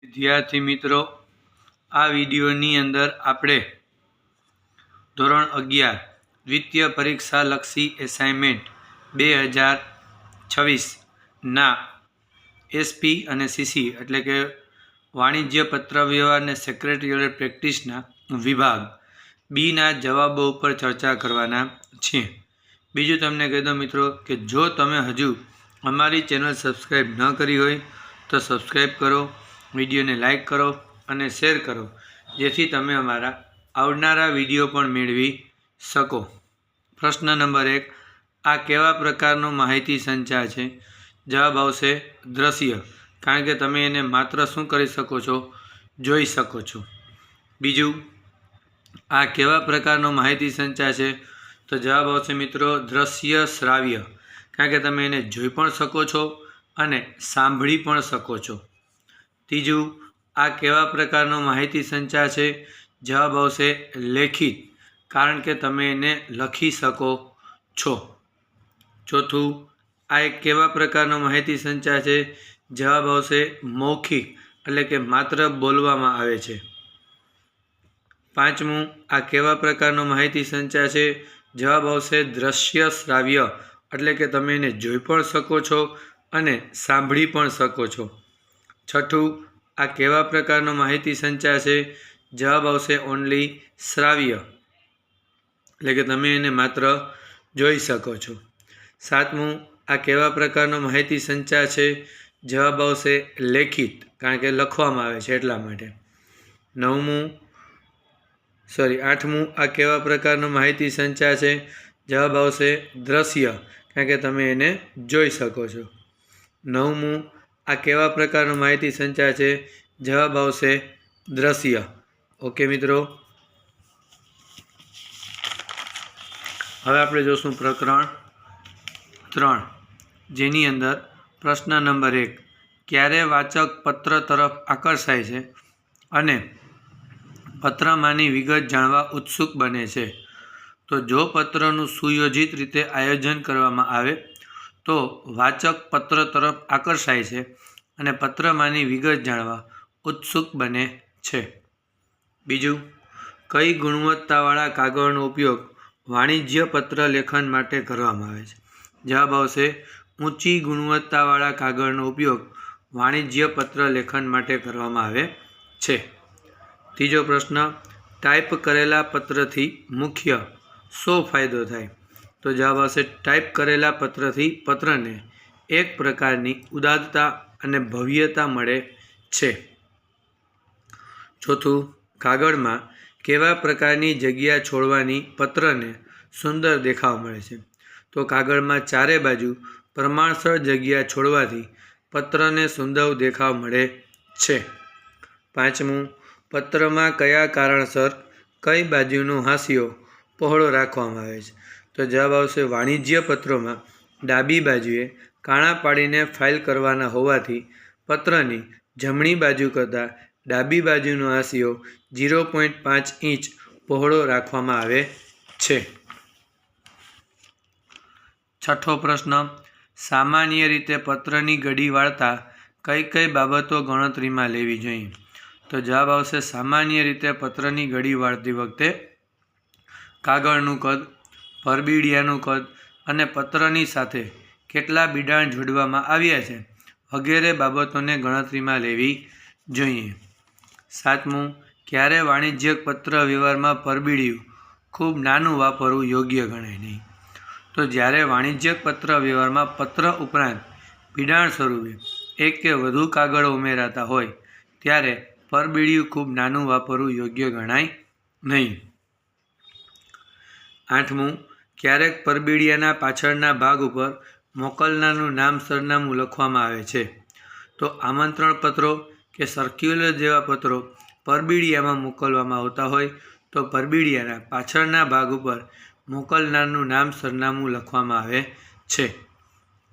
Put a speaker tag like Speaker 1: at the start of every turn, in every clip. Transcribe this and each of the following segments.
Speaker 1: વિદ્યાર્થી મિત્રો, આ વિડીયોની અંદર આપણે ધોરણ 11 દ્વિતીય પરીક્ષાલક્ષી એસાઇનમેન્ટ 2026ના એસપી અને સીસી એટલે કે વાણિજ્ય પત્રવ્યવહાર અને સેક્રેટરીયલ પ્રેક્ટિસના વિભાગ બીના જવાબો ઉપર ચર્ચા કરવાના છીએ. બીજું તમને કહી દો મિત્રો કે જો તમે હજુ અમારી ચેનલ સબસ્ક્રાઈબ ન કરી હોય તો સબસ્ક્રાઈબ કરો, વિડીયોને લાઈક કરો અને શેર કરો, જેથી તમે અમારા આવનારા વિડીયો પણ મેળવી શકો. પ્રશ્ન નંબર 1, આ કેવા પ્રકારનો માહિતી સંચાર છે? જવાબ આવશે દ્રશ્ય, કારણ કે તમે એને માત્ર શું કરી શકો છો? જોઈ શકો છો. બીજું, આ કેવા પ્રકારનો માહિતી સંચાર છે? તો જવાબ આવશે મિત્રો દ્રશ્ય શ્રાવ્ય, કારણ કે તમે એને જોઈ પણ શકો છો અને સાંભળી પણ શકો છો. ત્રીજું, આ કેવા પ્રકારનો માહિતી સંચાર છે? જવાબ આવશે લેખિત, કારણ કે તમે એને લખી શકો છો. ચોથું, આ એક કેવા પ્રકારનો માહિતી સંચાર છે? જવાબ આવશે મૌખિક, એટલે કે માત્ર બોલવામાં આવે છે. પાંચમું, આ કેવા પ્રકારનો માહિતી સંચાર છે? જવાબ આવશે દ્રશ્ય શ્રાવ્ય, એટલે કે તમે એને જોઈ પણ શકો છો અને સાંભળી પણ શકો છો. છઠ્ઠું, આ કેવા પ્રકારનો માહિતી સંચાર છે? જવાબ આવશે ઓનલી શ્રાવ્ય, એટલે કે તમે એને માત્ર જોઈ શકો છો. સાતમું, આ કેવા પ્રકારનો માહિતી સંચાર છે? જવાબ આવશે લેખિત, કારણ કે લખવામાં આવે છે એટલા માટે. આઠમું, આ કેવા પ્રકારનો માહિતી સંચાર છે? જવાબ આવશે દ્રશ્ય, કારણ કે તમે એને જોઈ શકો છો. નવમું, આ કેવા પ્રકારનો માહિતી સંચાર છે? જવાબ આવશે દ્રશ્ય. ઓકે મિત્રો, હવે આપણે જોશું પ્રકરણ 3, જેની અંદર પ્રશ્ન નંબર 1, ક્યારે વાચક પત્ર તરફ આકર્ષાય છે અને પત્રમાંની વિગત જાણવા ઉત્સુક બને છે? તો જો પત્રનું સુયોજિત રીતે આયોજન કરવામાં આવે તો વાચક પત્ર તરફ આકર્ષાય છે અને પત્રમાંની વિગત જાણવા ઉત્સુક બને છે. બીજું, કઈ ગુણવત્તાવાળા કાગળનો ઉપયોગ વાણિજ્ય પત્ર લેખન માટે કરવામાં આવે છે? જવાબ આવશે ઊંચી ગુણવત્તાવાળા કાગળનો ઉપયોગ વાણિજ્ય પત્ર લેખન માટે કરવામાં આવે છે. ત્રીજો પ્રશ્ન, ટાઈપ કરેલા પત્રથી મુખ્ય શો ફાયદો થાય? તો જવાબ આવશે ટાઈપ કરેલા પત્રથી પત્રને એક પ્રકારની ઉદાત્તતા અને ભવ્યતા મળે છે. ચોથું, કાગળમાં કેવા પ્રકારની જગ્યા છોડવાની પત્રને સુંદર દેખાવ મળે છે? તો કાગળમાં ચારે બાજુ પ્રમાણસર જગ્યા છોડવાથી પત્રને સુંદર દેખાવ મળે છે. પાંચમું, પત્રમાં કયા કારણસર કઈ બાજુનો હાંસિયો પહોળો રાખવામાં આવે છે? તો જવાબ આવશે વાણિજ્ય પત્રોમાં ડાબી બાજુએ કાણા પાડીને ફાઇલ કરવાના હોવાથી પત્રની જમણી બાજુ કરતાં ડાબી બાજુનો હાંસિયો 0.5 ઇંચ પહોળો રાખવામાં આવે છે. છઠ્ઠો પ્રશ્ન, સામાન્ય રીતે પત્રની ગડી વાળતા કઈ કઈ બાબતો ગણતરીમાં લેવી જોઈએ? તો જવાબ આવશે સામાન્ય રીતે પત્રની ગડી વાળતી વખતે કાગળનું કદ, પરબીડિયાનું કદ અને પત્રની સાથે કેટલા બિડાણ જોડવામાં આવ્યા છે વગેરે બાબતોને ગણતરીમાં લેવી જોઈએ. સાતમું, ક્યારે વાણિજ્યક પત્ર વ્યવહારમાં પરબીડિયું ખૂબ નાનું વાપરવું યોગ્ય ગણાય નહીં? તો જ્યારે વાણિજ્યક પત્ર વ્યવહારમાં પત્ર ઉપરાંત બિડાણ સ્વરૂપે એક કે વધુ કાગળો ઉમેરાતા હોય ત્યારે પરબીડિયું ખૂબ નાનું વાપરવું યોગ્ય ગણાય નહીં. આઠમું, ક્યારેક પરબીડિયાના પાછળના ભાગ ઉપર મોકલનારનું નામ સરનામું લખવામાં આવે છે? તો આમંત્રણ પત્રો કે સર્ક્યુલર જેવા પત્રો પરબીડિયામાં મોકલવામાં આવતા હોય તો પરબીડિયાના પાછળના ભાગ ઉપર મોકલનારનું નામ સરનામું લખવામાં આવે છે.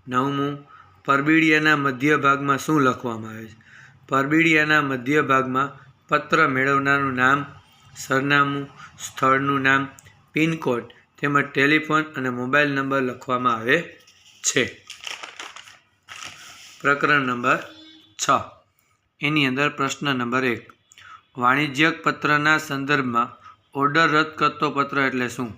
Speaker 1: નવમું, પરબીડિયાના મધ્ય ભાગમાં શું લખવામાં આવે છે? પરબીડિયાના મધ્ય ભાગમાં પત્ર મેળવનારનું નામ, સરનામું, સ્થળનું નામ, પિનકોડ તેમજ ટેલિફોન અને મોબાઈલ નંબર લખવામાં આવે છે. પ્રકરણ નંબર 6, એની અંદર પ્રશ્ન નંબર 1, વાણિજ્યક પત્રના સંદર્ભમાં ઓર્ડર રદ કરતો પત્ર એટલે શું?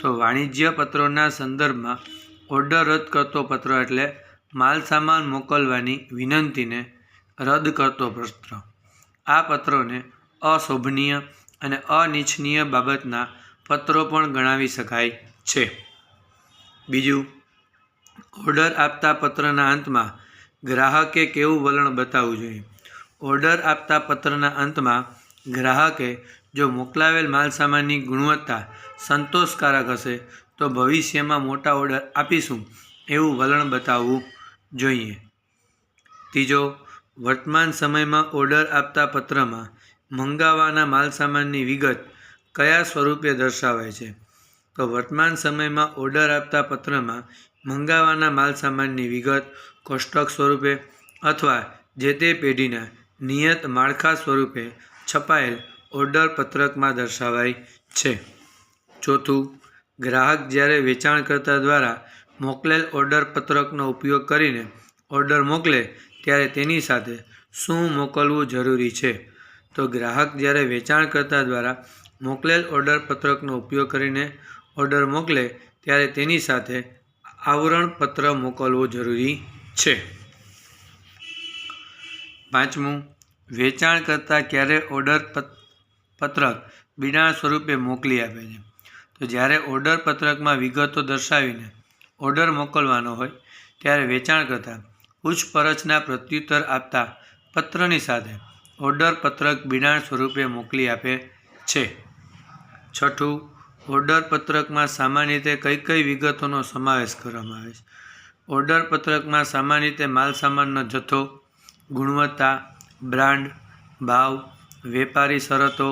Speaker 1: તો વાણિજ્ય પત્રોના સંદર્ભમાં ઓર્ડર રદ કરતો પત્ર એટલે માલ સામાન મોકલવાની વિનંતીને રદ કરતો પત્ર. આ પત્રોને અશોભનીય અને અનિચ્છનીય બાબતના પત્રો પણ ગણાવી શકાય છે. બીજું, ઓર્ડર આપતા પત્રના અંતમાં ગ્રાહકે કેવું વલણ બતાવવું જોઈએ? ઓર્ડર આપતા પત્રના અંતમાં ગ્રાહકે જો મોકલાવેલ માલસામાનની ગુણવત્તા સંતોષકારક હશે તો ભવિષ્યમાં મોટા ઓર્ડર આપીશું એવું વલણ બતાવવું જોઈએ. ત્રીજો, વર્તમાન સમયમાં ઓર્ડર આપતા પત્રમાં મંગાવવાના માલસામાનની વિગત કયા સ્વરૂપે દર્શાવાય છે? તો વર્તમાન સમયમાં ઓર્ડર આપતા પત્રમાં મંગાવવાના માલસામાનની વિગત કોષ્ટક સ્વરૂપે અથવા જે તે પેઢીના નિયત માળખા સ્વરૂપે છપાયેલ ઓર્ડર પત્રકમાં દર્શાવાય છે. ચોથું, ગ્રાહક જ્યારે વેચાણકર્તા દ્વારા મોકલેલ ઓર્ડર પત્રકનો ઉપયોગ કરીને ઓર્ડર મોકલે ત્યારે તેની સાથે શું મોકલવું જરૂરી છે? તો ગ્રાહક જ્યારે વેચાણકર્તા દ્વારા મોકલેલ ઓર્ડર પત્રકનો ઉપયોગ કરીને ઓર્ડર મોકલે ત્યારે તેની સાથે આવરણ પત્ર મોકલવું જરૂરી છે. પાંચમું, વેચાણકર્તા ક્યારે ઓર્ડર પત્રક બિડાણ સ્વરૂપે મોકલી આપે છે? તો જ્યારે ઓર્ડર પત્રકમાં વિગતો દર્શાવીને ઓર્ડર મોકલવાનો હોય ત્યારે વેચાણકર્તા પૂછપરછના પ્રત્યુત્તર આપતા પત્રની સાથે ઓર્ડર પત્રક બિડાણ સ્વરૂપે મોકલી આપે છે. છઠ્ઠું, ઓર્ડર પત્રકમાં સામાન્ય રીતે કઈ કઈ વિગતોનો સમાવેશ કરવામાં આવે છે? ઓર્ડર પત્રકમાં સામાન્ય રીતે માલસામાનનો જથ્થો, ગુણવત્તા, બ્રાન્ડ, ભાવ, વેપારી શરતો,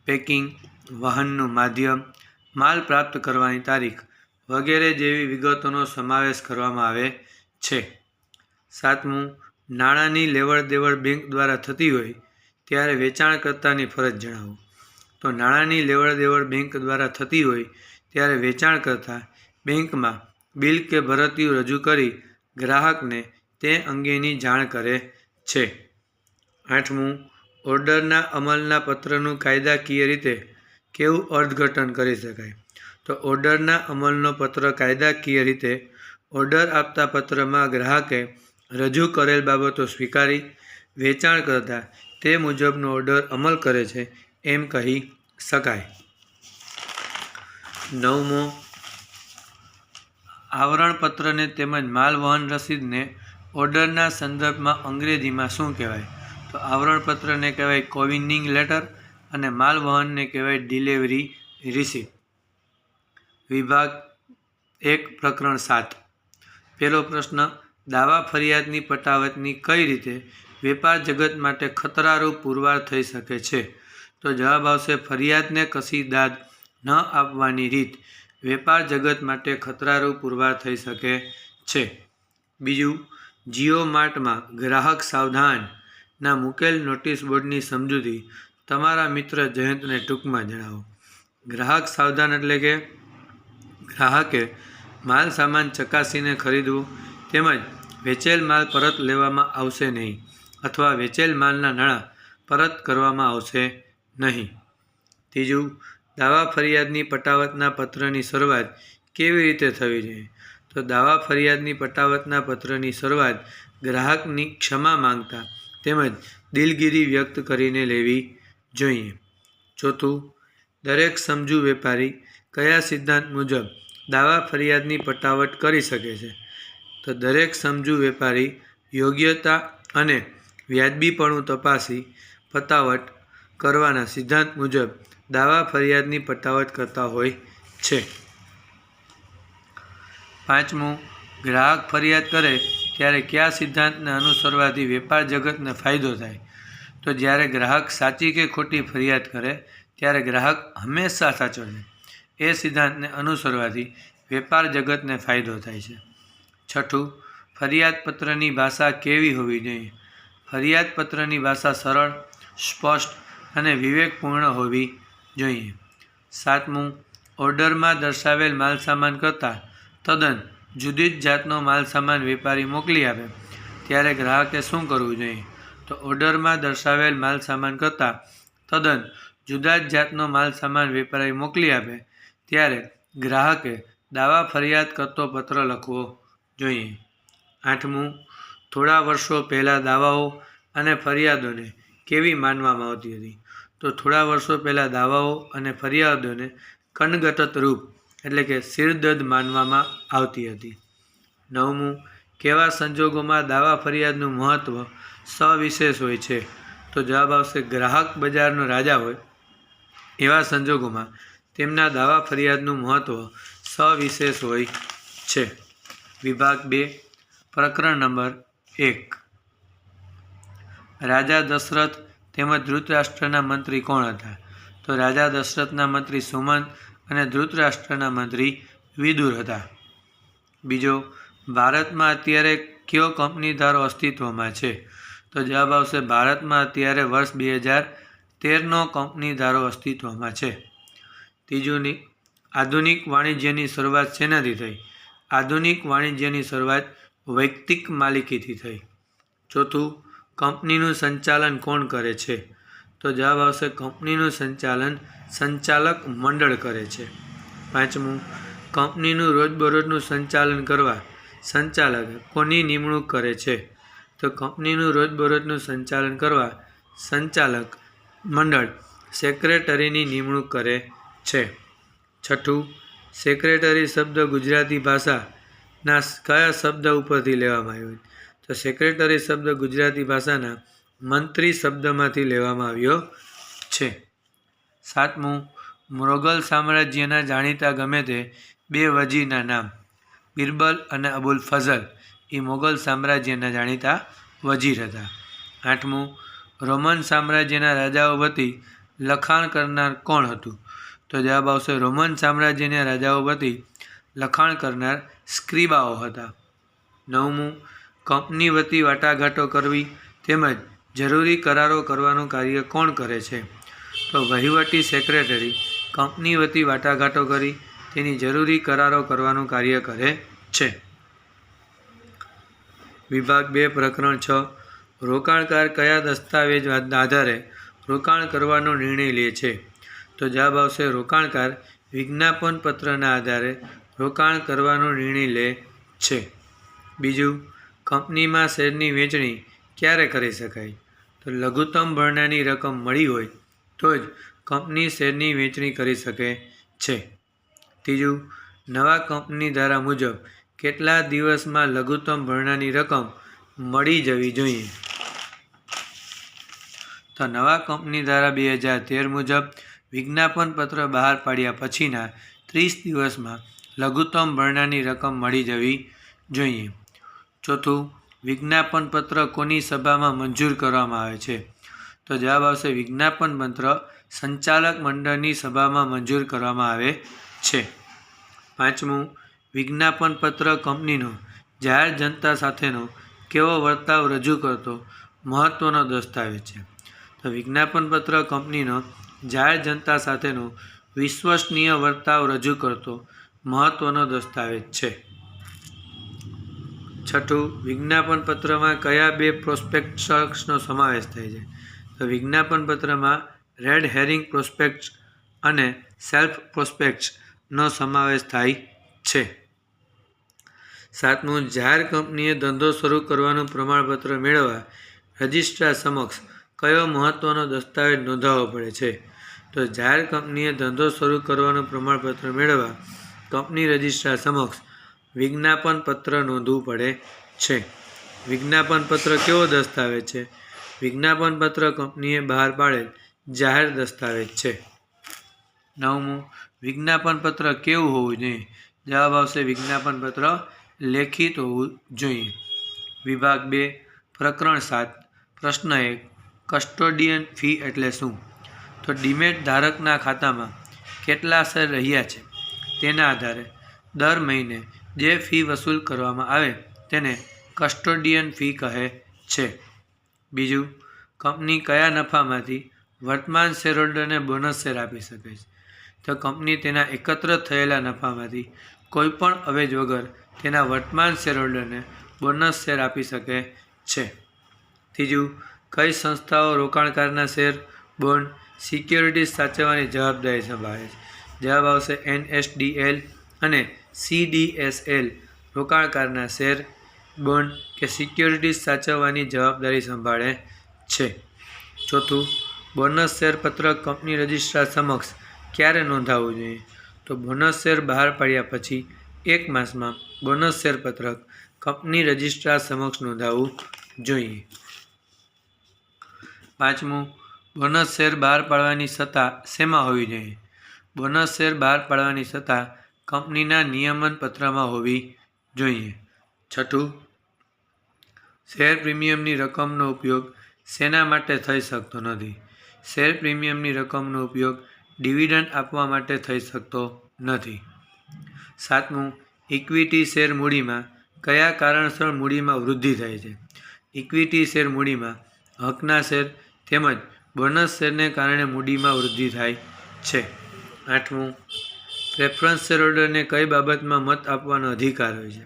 Speaker 1: પેકિંગ, વહનનું માધ્યમ, માલ પ્રાપ્ત કરવાની તારીખ વગેરે જેવી વિગતોનો સમાવેશ કરવામાં આવે છે. સાતમું, નાણાંની લેવડ દેવડ બેંક દ્વારા થતી હોય ત્યારે વેચાણકર્તાની ફરજ જણાવો. તો નાણાંની લેવડ દેવડ બેંક દ્વારા થતી હોય ત્યારે વેચાણકર્તા બેંકમાં બિલ કે ભરતીયું રજૂ કરી ગ્રાહકને તે અંગેની જાણ કરે છે. આઠમું, ઓર્ડરના અમલના પત્રનું કાયદાકીય રીતે કેવું અર્થઘટન કરી શકાય? તો ઓર્ડરના અમલનો પત્ર કાયદાકીય રીતે ઓર્ડર આપતા પત્રમાં ગ્રાહકે રજૂ કરેલ બાબતો સ્વીકારી વેચાણકર્તા તે મુજબનો ઓર્ડર અમલ કરે છે એમ કહી શકાય. નવમો, આવરણપત્રને તેમજ માલ વહન રસીદને ઓર્ડરના સંદર્ભમાં અંગ્રેજીમાં શું કહેવાય? તો આવરણપત્રને કહેવાય કોવિનિંગ લેટર અને માલ વહનને કહેવાય ડિલિવરી રિસિપ્ટ. વિભાગ 1 પ્રકરણ 7. પહેલો પ્રશ્ન, દાવા ફરિયાદની પટાવતની કઈ રીતે વેપાર જગત માટે ખતરારૂપ પુરવાર થઈ શકે છે? તો જવાબ આવશે ફરિયાદને કશી દાદ ન આપવાની રીત વેપાર જગત માટે ખતરારૂપ પુરવાર થઈ શકે છે. બીજું, જીઓ માર્ટમાં ગ્રાહક સાવધાન ના મૂકેલ નોટિસ બોર્ડની સમજૂતી તમારા મિત્ર જયંતને ટૂંકમાં જણાવો. ગ્રાહક સાવધાન એટલે કે ગ્રાહકે માલ સામાન ચકાસીને ખરીદવું તેમજ વેચેલ માલ પરત લેવામાં આવશે નહીં અથવા વેચેલ માલના નાણાં પરત કરવામાં આવશે નહીં. ત્રીજું, દાવા ફરિયાદની પટાવતના પત્રની શરૂઆત કેવી રીતે થવી જોઈએ? તો દાવા ફરિયાદની પટાવતના પત્રની શરૂઆત ગ્રાહકની ક્ષમા માંગતા તેમજ દિલગીરી વ્યક્ત કરીને લેવી જોઈએ. ચોથું, દરેક સમજુ વેપારી કયા સિદ્ધાંત મુજબ દાવા ફરિયાદની પટાવટ કરી શકે છે? તો દરેક સમજુ વેપારી યોગ્યતા અને વ્યાજબીપણું તપાસી પટાવટ કરવાના સિદ્ધાંત મુજબ દાવા ફરિયાદની પટાવટ કરતા હોય છે. પાંચમું, ગ્રાહક ફરિયાદ કરે ત્યારે કયા સિદ્ધાંતને અનુસરવાથી વેપાર જગતને ફાયદો થાય? તો જ્યારે ગ્રાહક સાચી કે ખોટી ફરિયાદ કરે ત્યારે ગ્રાહક હંમેશા સાચો છે એ સિદ્ધાંતને અનુસરવાથી વેપાર જગતને ફાયદો થાય છે. છઠ્ઠું, ફરિયાદ પત્રની ભાષા કેવી હોવી જોઈએ? ફરિયાદ પત્રની ભાષા સરળ, સ્પષ્ટ અને વિવેકપૂર્ણ હોવી જોઈએ. સાતમું, ઓર્ડરમાં દર્શાવેલ માલસામાન કરતાં તદ્દન જુદી જ જાતનો માલસામાન વેપારી મોકલી આપે ત્યારે ગ્રાહકે શું કરવું જોઈએ? તો ઓર્ડરમાં દર્શાવેલ માલ સામાન કરતાં તદ્દન જુદા જ જાતનો માલ સામાન વેપારી મોકલી આપે ત્યારે ગ્રાહકે દાવા ફરિયાદ કરતો પત્ર લખવો જોઈએ. 8મું, થોડા વર્ષો પહેલાં દાવાઓ અને ફરિયાદોને કેવી માનવામાં આવતી હતી? તો થોડા વર્ષો પહેલાં દાવાઓ અને ફરિયાદોને કનગટત રૂપ એટલે કે સિરદર્દ માનવામાં આવતી હતી. 9મું, કેવા સંજોગોમાં દાવા ફરિયાદનું મહત્ત્વ સવિશેષ હોય છે? તો જવાબ આવશે ગ્રાહક બજારનો રાજા હોય એવા સંજોગોમાં તેમના દાવા ફરિયાદનું મહત્ત્વ સવિશેષ હોય છે. વિભાગ 2, પ્રકરણ નંબર 1. રાજા દશરથ તેમજ ધૃતરાષ્ટ્રના મંત્રી કોણ હતા? તો રાજા દશરથના મંત્રી સુમંત અને ધૃતરાષ્ટ્રના મંત્રી વિદુર હતા. બીજો, ભારતમાં અત્યારે કયો કંપની ધારો અસ્તિત્વમાં છે? તો જવાબ આવશે ભારતમાં અત્યારે વર્ષ 2013નો કંપની ધારો અસ્તિત્વમાં છે. ત્રીજું, આધુનિક વાણિજ્યની શરૂઆત શેનાથી થઈ? આધુનિક વાણિજ્યની શરૂઆત વૈયક્તિક માલિકીથી થઈ. ચોથું, કંપનીનું સંચાલન કોણ કરે છે? તો જવાબ આવશે કંપનીનું સંચાલન સંચાલક મંડળ કરે છે. 5મું, કંપનીનું રોજબરોજનું સંચાલન કરવા સંચાલક કોની નિમણૂક કરે છે? તો કંપનીનું રોજબરોજનું સંચાલન કરવા સંચાલક મંડળ સેક્રેટરીની નિમણૂક કરે છે. છઠ્ઠું, સેક્રેટરી શબ્દ ગુજરાતી ભાષાના કયા શબ્દ ઉપરથી લેવામાં આવ્યો? તો સેક્રેટરી શબ્દ ગુજરાતી ભાષાના મંત્રી શબ્દમાંથી લેવામાં આવ્યો છે. 7મું, મોગલ સામ્રાજ્યના જાણીતા ગમે તે 2 વજીરના નામ. બિરબલ અને અબુલ ફઝલ એ મોગલ સામ્રાજ્યના જાણીતા વજીર હતા. 8મું, રોમન સામ્રાજ્યના રાજાઓ વતી લખાણ કરનાર કોણ હતું? તો જવાબ આવશે રોમન સામ્રાજ્યના રાજાઓ વતી લખાણ કરનાર સ્ક્રિબાઓ હતા. 9મું, કંપની વતી વાટાઘાટો કરવી તેમજ જરૂરી કરારો કરવાનું કાર્ય કોણ કરે છે? તો વહીવટી સેક્રેટરી કંપની વતી વાટાઘાટો કરી તેની જરૂરી કરારો કરવાનું કાર્ય કરે છે. વિભાગ 2, પ્રકરણ 6. રોકાણકાર કયા દસ્તાવેજ આધારે રોકાણ કરવાનો નિર્ણય લે છે? તો જવાબ આવશે રોકાણકાર વિજ્ઞાપન પત્રના આધારે રોકાણ કરવાનો નિર્ણય લે છે. બીજું, કંપનીમાં શેરની વેચણી ક્યારે કરી શકાય? તો લઘુત્તમ ભરણાની રકમ મળી હોય તો જ કંપની શેરની વેચણી કરી શકે છે. ત્રીજું, નવા કંપની ધારા મુજબ કેટલા દિવસમાં લઘુત્તમ ભરણાની રકમ મળી જવી જોઈએ? તો નવા કંપની ધારા 2013 મુજબ વિજ્ઞાપન પત્ર બહાર પાડ્યા પછીના 30 દિવસમાં લઘુત્તમ ભરણાની રકમ મળી જવી જોઈએ. ચોથું, વિજ્ઞાપન પત્ર કોની સભામાં મંજૂર કરવામાં આવે છે? તો જવાબ આવશે વિજ્ઞાપન પત્ર સંચાલક મંડળની સભામાં મંજૂર કરવામાં આવે છે. 5મું, વિજ્ઞાપન પત્ર કંપનીનો જાહેર જનતા સાથેનો કેવો વર્તાવ રજૂ કરતો મહત્ત્વનો દસ્તાવેજ છે? તો વિજ્ઞાપન પત્ર કંપનીનો જાહેર જનતા સાથેનો વિશ્વસનીય વર્તાવ રજૂ કરતો મહત્ત્વનો દસ્તાવેજ છે. છઠ્ઠું, વિજ્ઞાપન પત્રમાં કયા 2 પ્રોસ્પેક્ટસનો સમાવેશ થાય છે? તો વિજ્ઞાપન પત્રમાં રેડ હેરિંગ પ્રોસ્પેક્ટ્સ અને સેલ્ફ પ્રોસ્પેક્ટ્સનો સમાવેશ થાય છે. 7મું, જાહેર કંપનીએ ધંધો શરૂ કરવાનું પ્રમાણપત્ર મેળવવા રજિસ્ટ્રાર સમક્ષ કયો મહત્ત્વનો દસ્તાવેજ નોંધાવવો પડે છે? તો જાહેર કંપનીએ ધંધો શરૂ કરવાનું પ્રમાણપત્ર મેળવવા કંપની રજિસ્ટ્રાર સમક્ષ વિજ્ઞાપન પત્ર નોંધવું પડે છે. વિજ્ઞાપન પત્ર કેવો દસ્તાવેજ છે? વિજ્ઞાપન પત્ર કંપનીએ બહાર પાડેલ જાહેર દસ્તાવેજ છે. 9મું, વિજ્ઞાપન પત્ર કેવું હોવું જોઈએ? જવાબ આવશે વિજ્ઞાપન પત્ર લેખિત હોવું જોઈએ. વિભાગ 2, પ્રકરણ 7. પ્રશ્ન 1. કસ્ટોડિયન ફી એટલે શું? તો ડીમેટ ધારકના ખાતામાં કેટલા શેર રહ્યા છે તેના આધારે દર મહિને જે ફી વસૂલ કરવામાં આવે તેને કસ્ટોડિયન ફી કહે છે. બીજું, કંપની કયા નફામાંથી વર્તમાન શેરહોલ્ડરને બોનસ શેર આપી શકે છે? તો કંપની તેના એકત્ર થયેલા નફામાંથી કોઈપણ અવેજ વગર તેના વર્તમાન શેરહોલ્ડરને બોનસ શેર આપી શકે છે. ત્રીજું, કઈ સંસ્થાઓ રોકાણકારના શેર, બોન્ડ, સિક્યોરિટીઝ સાચવવાની જવાબદારી સંભાળે છે? જવાબ આવશે NSDL અને CDSL રોકાણકારના શેર, બોન્ડ કે સિક્યોરિટીઝ સાચવવાની જવાબદારી સંભાળે છે. ચોથું, બોનસ શેર પત્રક કંપની રજિસ્ટ્રાર સમક્ષ ક્યારે નોંધાવવું જોઈએ? તો બોનસ શેર બહાર પાડ્યા પછી 1 માસમાં બોનસ શેર પત્રક કંપની રજિસ્ટ્રાર સમક્ષ નોંધાવવું જોઈએ. પાંચમું, બોનસ શેર બહાર પાડવાની સત્તા શેમાં હોવી જોઈએ? બોનસ શેર બહાર પાડવાની સત્તા કંપનીના નિયમન પત્રમાં હોવી જોઈએ. છઠ્ઠું, શેર પ્રીમિયમની રકમનો ઉપયોગ શેના માટે થઈ શકતો નથી? શેર પ્રીમિયમની રકમનો ઉપયોગ ડિવિડન્ડ આપવા માટે થઈ શકતો નથી. સાતમું, ઇક્વિટી શેર મૂડીમાં કયા કારણસર મૂડીમાં વૃદ્ધિ થાય છે? ઇક્વિટી શેર મૂડીમાં હકના શેર તેમજ બોનસ શેરને કારણે મૂડીમાં વૃદ્ધિ થાય છે. આઠમું, પ્રેફરન્સ શેર હોલ્ડરને કઈ બાબતમાં મત આપવાનો અધિકાર હોય છે?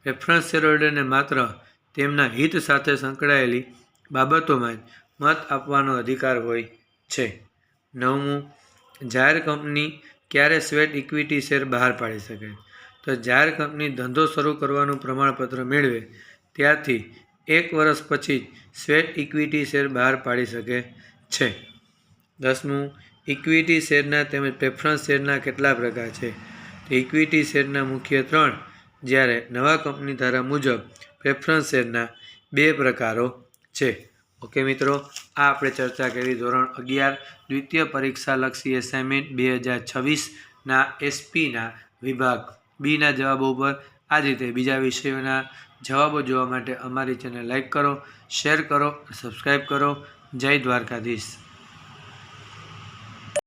Speaker 1: પ્રેફરન્સ શેર હોલ્ડરને માત્ર તેમના હિત સાથે સંકળાયેલી બાબતોમાં જ મત આપવાનો અધિકાર હોય છે. નવમું, જાહેર કંપની ક્યારે સ્વેટ ઇક્વિટી શેર બહાર પાડી શકે? તો જાહેર કંપની ધંધો શરૂ કરવાનું પ્રમાણપત્ર મેળવે ત્યારથી 1 વર્ષ પછી જ સ્વેટ ઇક્વિટી શેર બહાર પાડી શકે છે. 10મું, ઇક્વિટી શેરના તેમજ પ્રેફરન્સ શેરના કેટલા પ્રકાર છે? તો ઇક્વિટી શેરના મુખ્ય 3, જ્યારે નવા કંપની ધારા મુજબ પ્રેફરન્સ શેરના 2 પ્રકારો છે. ઓકે મિત્રો, આ આપણે ચર્ચા કરી ધોરણ 11 દ્વિતીય પરીક્ષાલક્ષી એસાઇનમેન્ટ 2026ના એસપીના વિભાગ બીના જવાબો ઉપર. આ જ રીતે બીજા વિષયોના જવાબો જોવા માટે અમારી ચેનલ લાઈક કરો, શેર કરો, સબસ્ક્રાઈબ કરો. જય દ્વારકાધીશ.